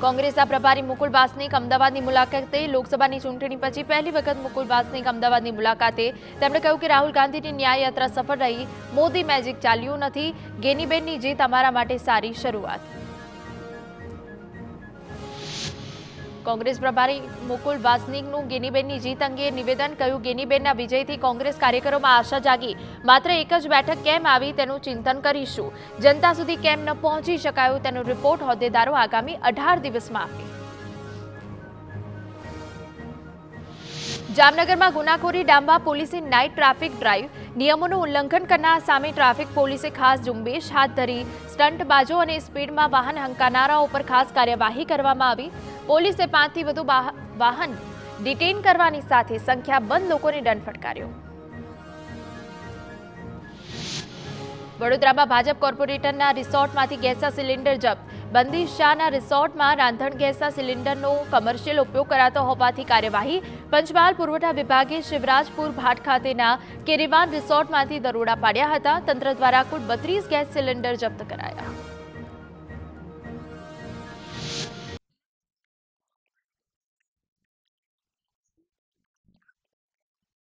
કોંગ્રેસના પ્રભારી મુકુલ વાસનિક અમદાવાદની મુલાકાતે લોકસભાની ચૂંટણી પછી પહેલી વખત મુકુલ વાસનિક અમદાવાદની મુલાકાતે તેમણે કહ્યું કે રાહુલ ગાંધીની ન્યાય યાત્રા સફળ રહી, મોદી મેજિક ચાલ્યું નથી, ગેનીબેનની જીત અમારા માટે સારી શરૂઆત। કોંગ્રેસ પ્રભારી મુકુલ વાસનિકનું ગેનીબેનની જીત અંગે નિવેદન। કહ્યું, ગેનીબેનના વિજયથી કોંગ્રેસ કાર્યકરોમાં આશા જાગી, માત્ર એક જ બેઠક કેમ આવી તેનું ચિંતન કરીશું, જનતા સુધી કેમ ન પહોંચી શકાયું તેનો રિપોર્ટ હોદ્દેદારો આગામી 18 દિવસમાં આપે। જામનગરમાં ગુનાખોરી ડામવા પોલીસે નાઇટ ટ્રાફિક ડ્રાઈવ, નિયમોનું ઉલ્લંઘન કરનાર સામે ટ્રાફિક પોલીસે ખાસ ઝુંબેશ હાથ ધરી, સ્ટંટબાજો અને સ્પીડમાં વાહન હંકારનારાઓ પર ખાસ કાર્યવાહી કરવામાં આવી। પોલીસે 5 થી વધુ વાહન ડિટેઇન કરવાની સાથે સંખ્યાબંધ લોકોને દંડ ફટકાર્યો। વડોદરામાં ભાજપ કોર્પોરેટરના રિસોર્ટમાંથી ગેસના સિલિન્ડર જપ્ત। બંદી શાહના રિસોર્ટમાં રાંધણ ગેસના સિલિન્ડરનો કમર્શિયલ ઉપયોગ કરાતો હોવાથી કાર્યવાહી। પંચમહાલ પુરવઠા વિભાગે શિવરાજપુર ભાટ ખાતેના કેરીવાન રિસોર્ટમાંથી દરોડા પાડ્યા હતા। તંત્ર દ્વારા કુલ 32 ગેસ સિલિન્ડર જપ્ત કરાયા।